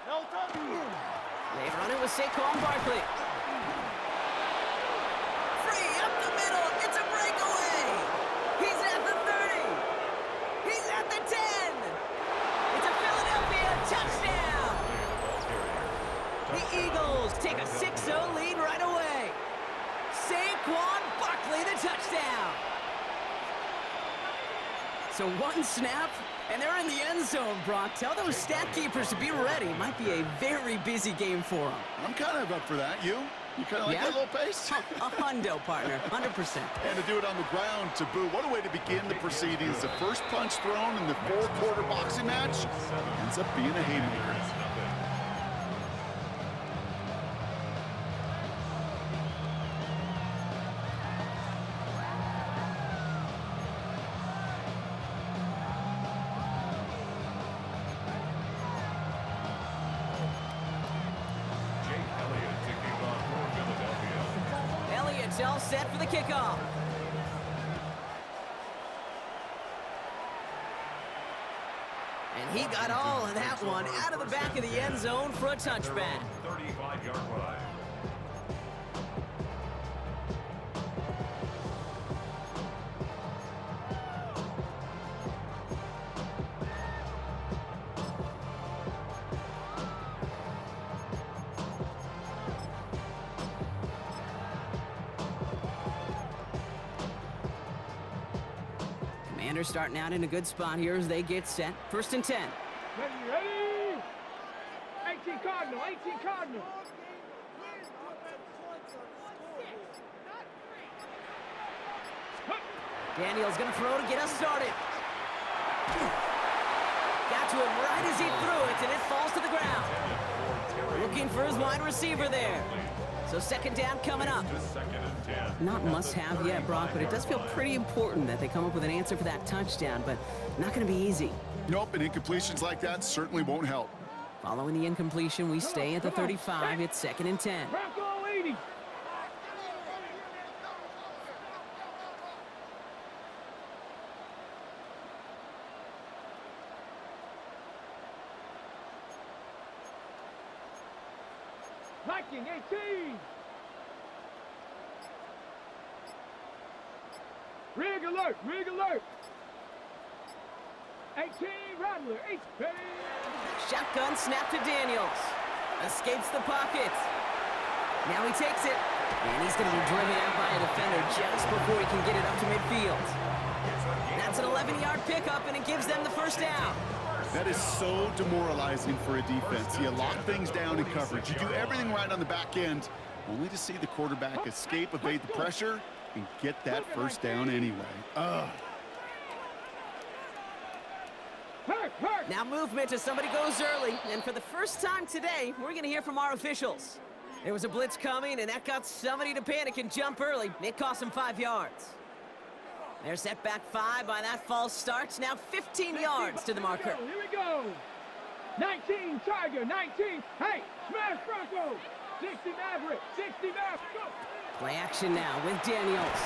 They run it with Saquon Barkley. Free up the middle. It's a breakaway. He's at the 30. He's at the 10. It's a Philadelphia touchdown. The Eagles take a 6-0 lead right away. Saquon Barkley, the touchdown. So one snap, and they're in the end zone, Brock. Tell those stat keepers to be ready. Might be a very busy game for them. I'm kind of up for that. You kind of like that little pace? A hundo, partner, 100%. And to do it on the ground to boot. What a way to begin the proceedings. The first punch thrown in the four-quarter boxing match ends up being a haymaker. All set for the kickoff. And he got all of that one out of the back of the end zone for a touchback. 35-yard line. Commanders starting out in a good spot here as they get set. 1st and 10. Ready? 18 Cardinal, 18 Cardinal. Daniel's going to throw to get us started. Got to him right as he threw it, and it falls to the ground. Looking for his wide receiver there. So 2nd down coming up. Not must-have yet, Brock, but it does feel pretty important that they come up with an answer for that touchdown, but not going to be easy. Nope, and incompletions like that certainly won't help. Following the incompletion, we stay at the 35. It's 2nd and 10. Bronco 80. Viking 18. Rig alert, rig alert. 18 Rattler, 8. Shotgun snap to Daniels. Escapes the pocket. Now he takes it. And he's going to be driven out by a defender just before he can get it up to midfield. That's an 11-yard pickup, and it gives them the 1st down. That is so demoralizing for a defense. You lock things down in coverage. You do everything right on the back end, only to see the quarterback escape, evade the pressure, and get that 1st down anyway. Ugh. Now movement as somebody goes early, and for the first time today, we're going to hear from our officials. There was a blitz coming, and that got somebody to panic and jump early. It cost them 5 yards. They're set back 5 by that false start. Now 15 yards to the marker. Here we go. 19 Tiger, 19. Hey, smash Bronco. 60 Maverick, 60 Maverick. Go. Play action now with Daniels.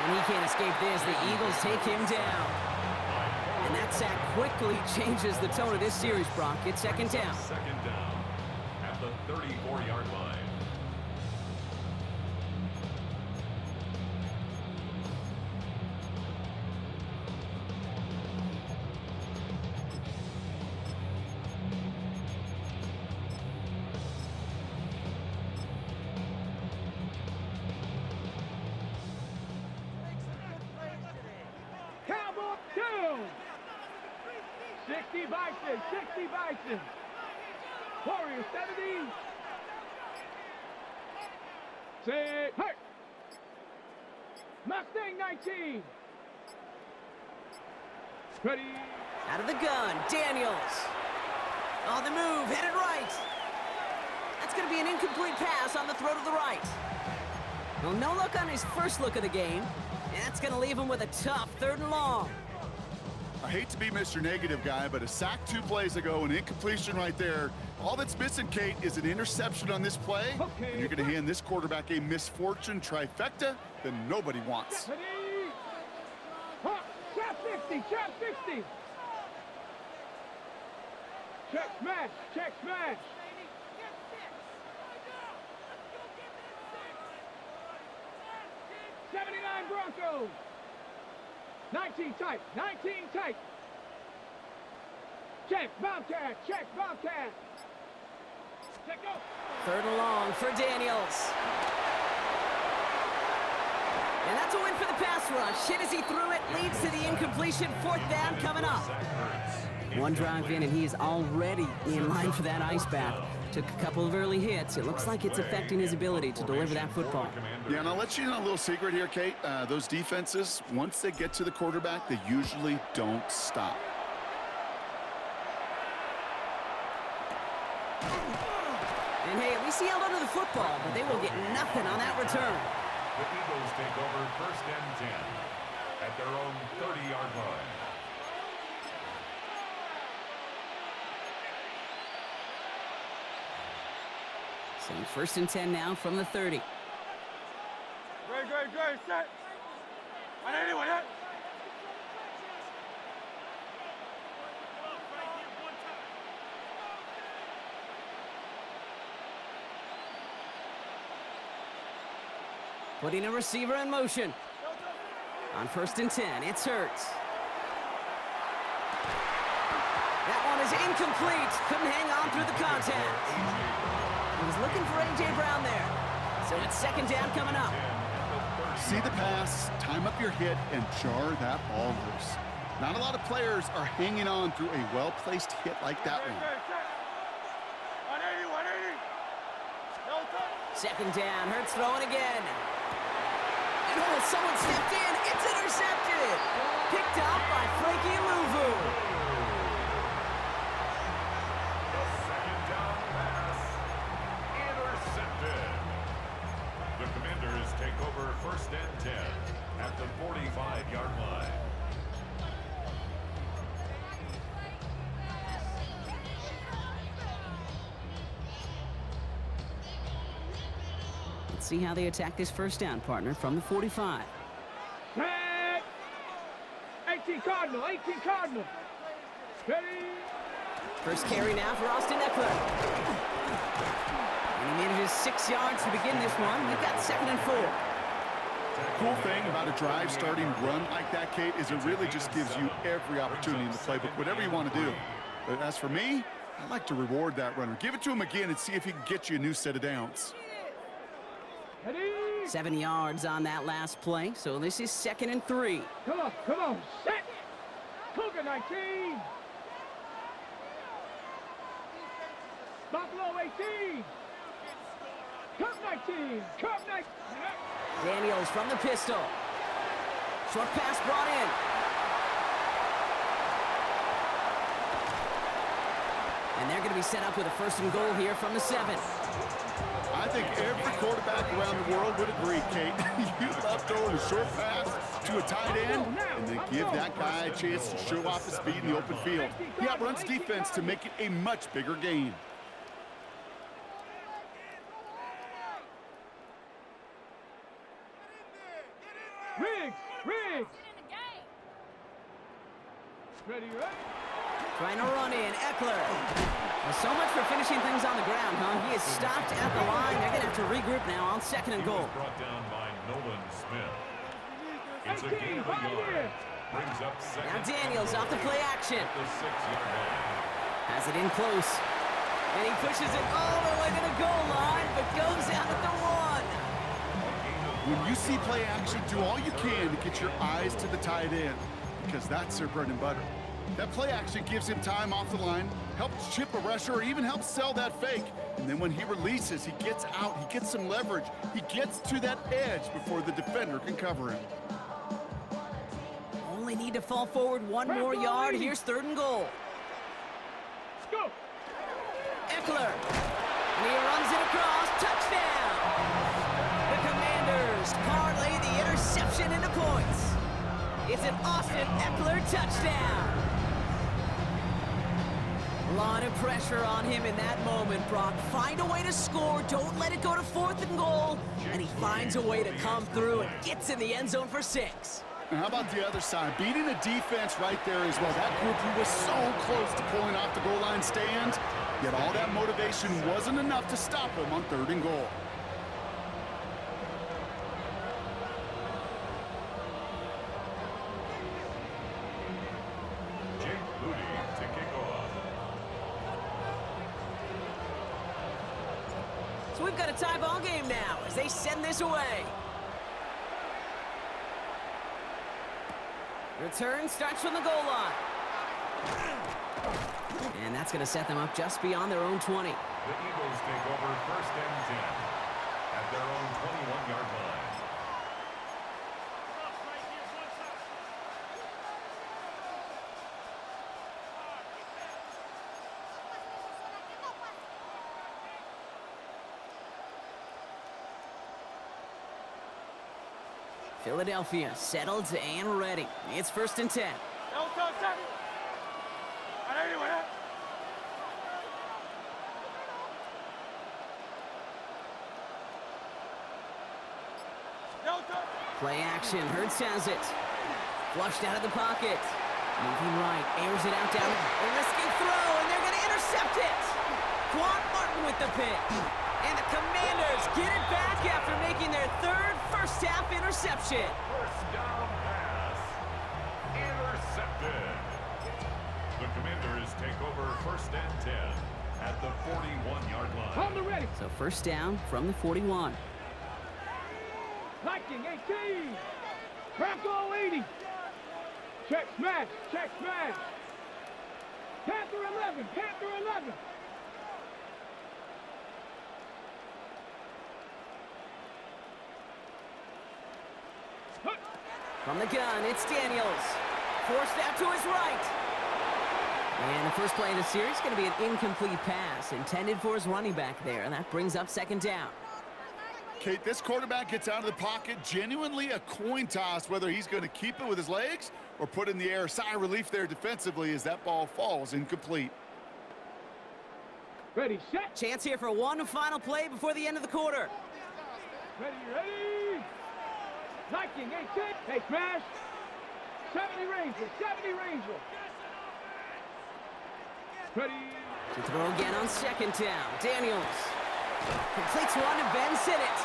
And he can't escape this. The Eagles take him down. And that sack quickly changes the tone of this series, Brock. It's 2nd down. 2nd down at the 34-yard line. Cowboy 2. 60 Bison, 60 Bison. Warrior 70. Say, hey. Mustang 19. Ready. Out of the gun, Daniels. On the move, headed right. That's going to be an incomplete pass on the throw to the right. Well, no look on his first look of the game. And that's going to leave him with a tough 3rd and long. I hate to be Mr. Negative guy, but a sack 2 plays ago, an incompletion right there. All that's missing, Kate, is an interception on this play. Okay. And you're going to hand this quarterback a misfortune trifecta that nobody wants. Ready. Trap 60, trap 60. Check smash. Check smash. 79 Broncos. 19 tight. 19 tight. Check Bobcat. Check Bobcat. Check go. Third and long for Daniels. And that's a win for the pass rush. Hit as he threw it, leads to the incompletion. Fourth down coming up. One drive in, and he is already in line for that ice bath. Took a couple of early hits. It looks like it's affecting his ability to deliver that football. Yeah, and I'll let you know a little secret here, Kate. Those defenses, once they get to the quarterback, they usually don't stop. And hey, at least he held onto the football, but they will get nothing on that return. The Eagles take over first and 10 at their own 30-yard line. So first and 10 now from the 30. Great, set. On anyone, yeah? Putting a receiver in motion. On first and 10, it's Hurts. That one is incomplete. Couldn't hang on through the contact. He was looking for A.J. Brown there. So it's second down coming up. See the pass, time up your hit, and jar that ball loose. Not a lot of players are hanging on through a well-placed hit like that one. 180. Second down, Hurts throwing again. And oh, someone stepped in. It's intercepted. Picked off by Frankie Louvu. The second down pass intercepted. The Commanders take over first and 10 at the 45-yard line. Let's see how they attack this first down, partner, from the 45. 18 Cardinal. Ready? First carry now for Austin Eckler. And he manages 6 yards to begin this one. We've got second and 4. Cool thing about a drive starting run like that, Kate, is it really just gives you every opportunity in the playbook, whatever you want to do. But as for me, I like to reward that runner. Give it to him again and see if he can get you a new set of downs. Ready? 7 yards on that last play, so this is second and 3. Come on. Set. Cougar 19. Buffalo 18. Cup 19. Daniels from the pistol. Short pass brought in. And they're going to be set up with a first and goal here from the 7. I think every quarterback around the world would agree, Kate. You love throwing a short pass to a tight end and then give that guy a chance to show off his speed in the open field. He outruns defense to make it a much bigger gain. Riggs. Ready? Trying to run in, Eckler. Well, so much for finishing things on the ground, huh? He is stopped at the line. They're going to have to regroup now on second and goal. Brought down by Nolan Smith. It's a gain of a yard. Brings up second. Now Daniels off the play action. At the 6-yard line. Has it in close. And he pushes it all the way to the goal line, but goes out at the 1. When you see play action, do all you can to get your eyes to the tight end, because that's their bread and butter. That play action gives him time off the line, helps chip a rusher, or even helps sell that fake. And then when he releases, he gets out, he gets some leverage. He gets to that edge before the defender can cover him. Only need to fall forward 1 more yard. Here's third and goal. Go. Eckler. And he runs it across. Touchdown. The Commanders parlay the interception into points. It's an Austin Eckler touchdown. A lot of pressure on him in that moment, Brock. Find a way to score. Don't let it go to 4th and goal. And he finds a way to come through and gets in the end zone for 6. And how about the other side? Beating a defense right there as well. That group who was so close to pulling off the goal line stand, yet all that motivation wasn't enough to stop him on 3rd and goal. To kick off. So we've got a tie ball game now as they send this away. Return starts from the goal line. And that's going to set them up just beyond their own 20. The Eagles take over 1st and 10 at their own 21-yard line. Philadelphia settled and ready. It's 1st and 10. Play action. Hurts has it. Flushed out of the pocket. Moving right. Airs it out down. A risky throw, and they're going to intercept it. Quan Martin with the pick. And the Commanders get it back after making their 3rd first-half interception. First down pass. Intercepted. The Commanders take over 1st and 10 at the 41-yard line. Hold the ready. So 1st down from the 41. Viking 18. Bronco 80. Check smash. Check smash. Panther 11. Panther 11. From the gun, it's Daniels. Forced out to his right. And the first play of the series is going to be an incomplete pass intended for his running back there, and that brings up 2nd down. Kate, this quarterback gets out of the pocket, genuinely a coin toss whether he's going to keep it with his legs or put in the air. Sigh of relief there defensively as that ball falls incomplete. Ready, set. Chance here for one final play before the end of the quarter. Ready, ready. Viking 18. Hey, smash. 70 Ranger. 70 Ranger. Ready. To throw again on 2nd down. Daniels completes one to Ben Sinnott.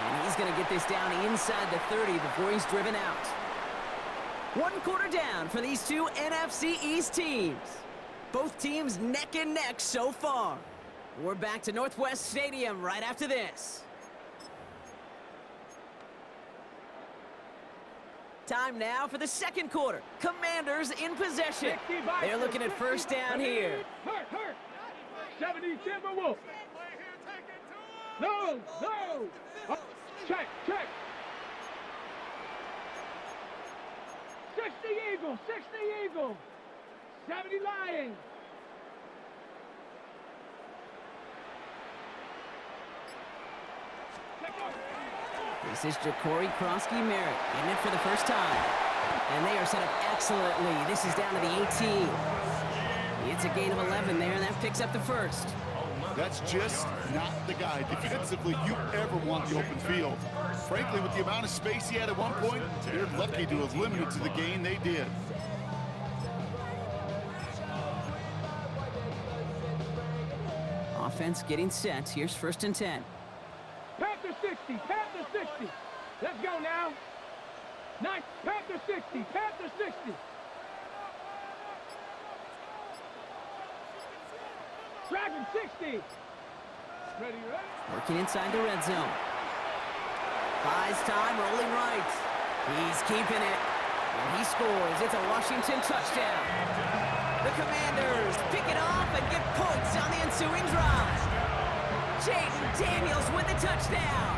And he's going to get this down inside the 30 before he's driven out. 1 quarter down for these two NFC East teams. Both teams neck and neck so far. We're back to Northwest Stadium right after this. Time now for the 2nd quarter. Commanders in possession. They're looking at 1st down here. Hurt. 70 Timberwolves. No. Check. 60 Eagles. 70 Lions. This is Ja'Cory Krosky-Merritt getting it for the first time. And they are set up excellently. This is down to the 18. It's a gain of 11 there, and that picks up the 1st. That's just not the guy defensively you ever want the open field. Frankly, with the amount of space he had at one point, they're lucky to have limited to the gain they did. Offense getting set. Here's 1st and 10. Panther 60. Let's go now. Nice. Panther 60. Dragon 60. Ready. Working inside the red zone. Buys time, rolling right. He's keeping it. And he scores. It's a Washington touchdown. The Commanders pick it off and get points on the ensuing drive. Jaden Daniels with the touchdown.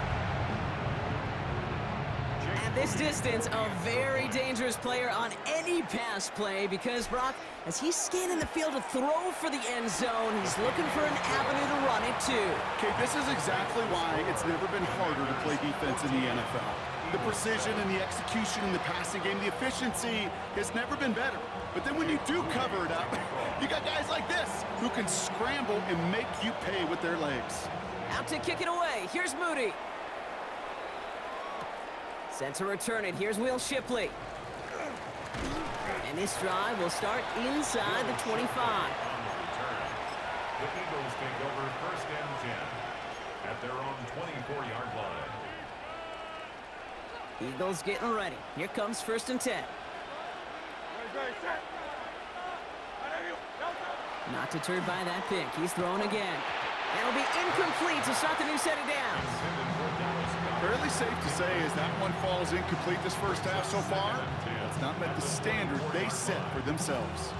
At this distance, a very dangerous player on any pass play because, Brock, as he's scanning the field to throw for the end zone, he's looking for an avenue to run it too. Okay, this is exactly why it's never been harder to play defense in the NFL. The precision and the execution in the passing game, the efficiency has never been better. But then when you do cover it up, you got guys like this who can scramble and make you pay with their legs. Out to kick it away. Here's Moody. Set to return it. Here's Will Shipley. And this drive will start inside the 25. On the return, the Eagles take over first and 10 at their own 24-yard line. Eagles getting ready. Here comes first and 10. Not deterred by that pick. He's throwing again. It'll be incomplete to start the new set of downs. Fairly safe to say as that one falls incomplete this first half so far. It's not met the standard they set for themselves.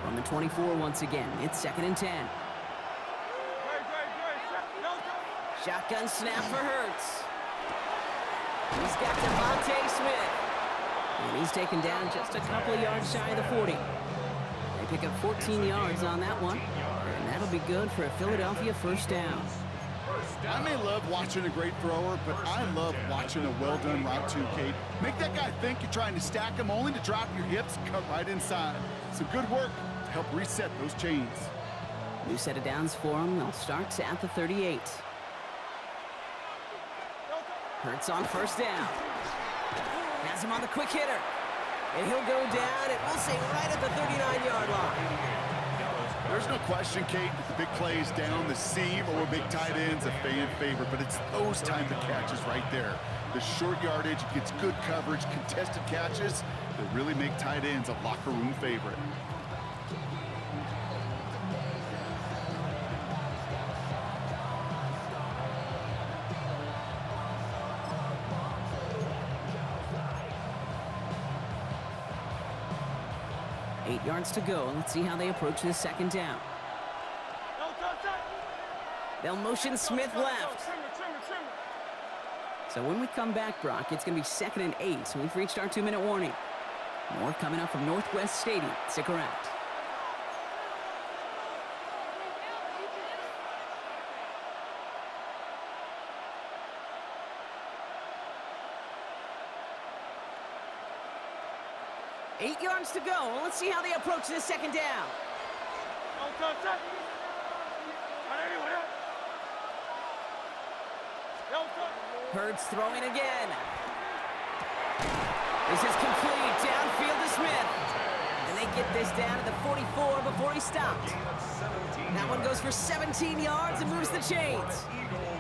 From the 24 once again, it's second and 10. Shotgun snap for Hurts. He's got Devontae Smith. And he's taken down just a couple of yards shy of the 40. They pick up 14 yards on that one. And that'll be good for a Philadelphia first down. I may love watching a great thrower, but I love watching a well-done route too, Kate. Make that guy think you're trying to stack him only to drop your hips and cut right inside. Some good work to help reset those chains. New set of downs for him. They'll start at the 38. Hurts on first down. Has him on the quick hitter. And he'll go down, and we'll say right at the 39-yard line. There's no question, Kate, that the big plays down the seam or big tight ends a fan favorite, but it's those type of catches right there. The short yardage gets good coverage, contested catches that really make tight ends a locker room favorite. Eight yards to go. Let's see how they approach this second down. They'll motion Smith left. So when we come back, Brock, it's going to be second and 8. So we've reached our 2-minute warning. More coming up from Northwest Stadium. Stick around. Eight yards to go. Well, let's see how they approach this second down. Hurts throwing again. This is complete. Downfield to Smith. And they get this down to the 44 before he stopped. That one goes for 17 yards and moves the chains.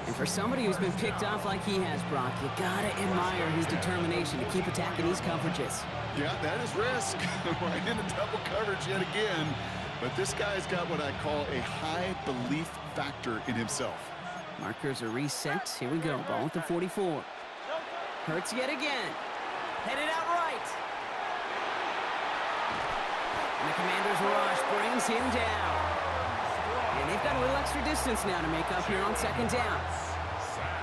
And for somebody who's been picked off like he has, Brock, you gotta admire his determination to keep attacking these coverages. Yeah, that is risk. We're in a double coverage yet again. But this guy's got what I call a high belief factor in himself. Markers are reset. Here we go. Ball at the 44. Hurts yet again. Headed out right. And the Commander's rush brings him down. And they've got a little extra distance now to make up here on second down.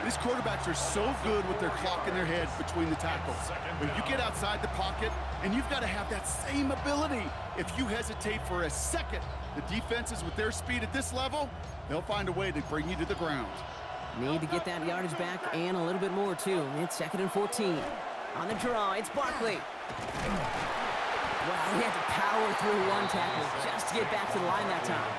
These quarterbacks are so good with their clock in their head between the tackles. But you get outside the pocket, and you've got to have that same ability. If you hesitate for a second, the defenses with their speed at this level, they'll find a way to bring you to the ground. Need to get that yardage back and a little bit more, too. It's second and 14. On the draw, it's Barkley. Wow, he had to power through one tackle just to get back to the line that time.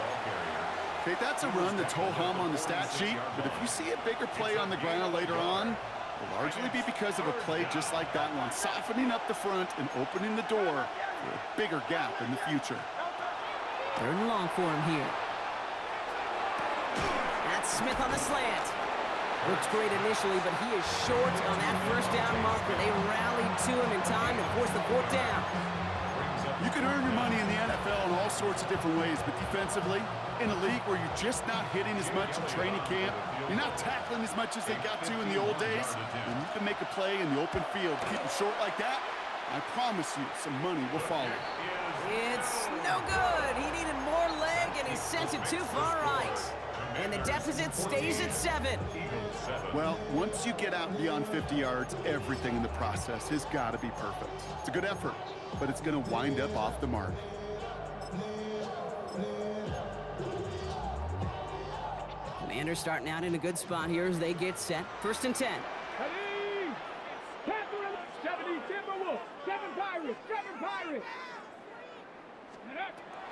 Okay, that's a run that's ho-hum on the stat sheet, but if you see a bigger play on the ground later on, it'll largely be because of a play just like that one, softening up the front and opening the door for a bigger gap in the future. Third and long for him here. That's Smith on the slant. Looks great initially, but he is short on that first down marker. They rallied to him in time to force the fourth down. You can earn your money in the NFL in all sorts of different ways, but defensively, in a league where you're just not hitting as much in training camp, you're not tackling as much as they got to in the old days, and you can make a play in the open field, keep them short like that, I promise you some money will follow. It's no good. He needed more leg, and he sent it too far right. And the deficit stays at 7. Well, once you get out beyond 50 yards, everything in the process has got to be perfect. It's a good effort, but it's going to wind up off the mark. Commanders starting out in a good spot here as they get set. First and 10. Ready? Catherine, 70 Timberwolves, 7 Pirates, 7 Pirates.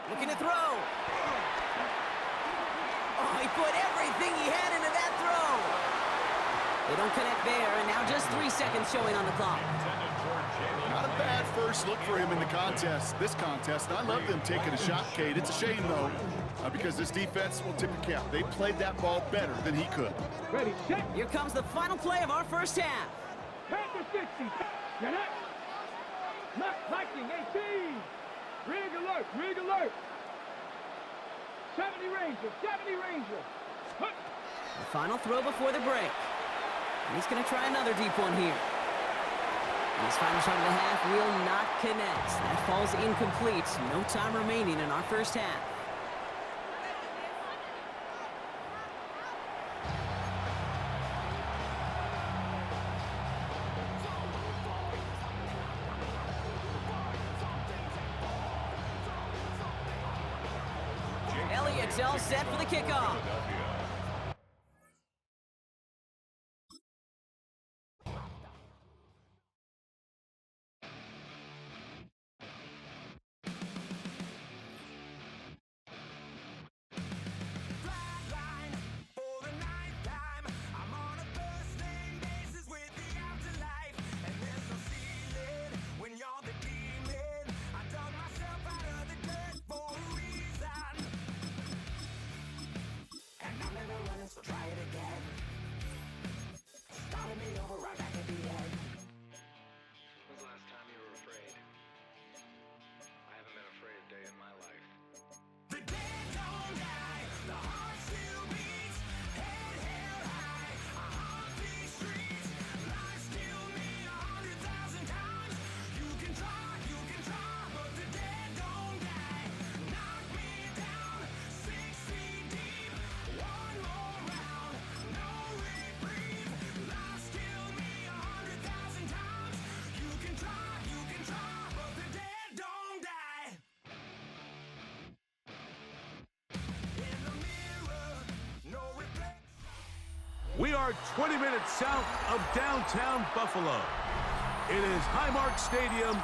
Looking to throw. Oh, he put everything he had into that throw. They don't connect there, and now just 3 seconds showing on the clock. Not a bad first look for him in the contest. This contest, and I love them taking a shot, Kate. It's a shame, though, because this defense will tip your cap. They played that ball better than he could. Ready, set. Here comes the final play of our first half. Panther 60. Get up. Left Viking 18. Rig alert, rig alert. 70 Ranger, 70 Ranger. Hut. The final throw before the break. And he's going to try another deep one here. And his final shot of the half will not connect. That falls incomplete. No time remaining in our first half. Elliott's all set for the kickoff. We are 20 minutes south of downtown Buffalo. It is Highmark Stadium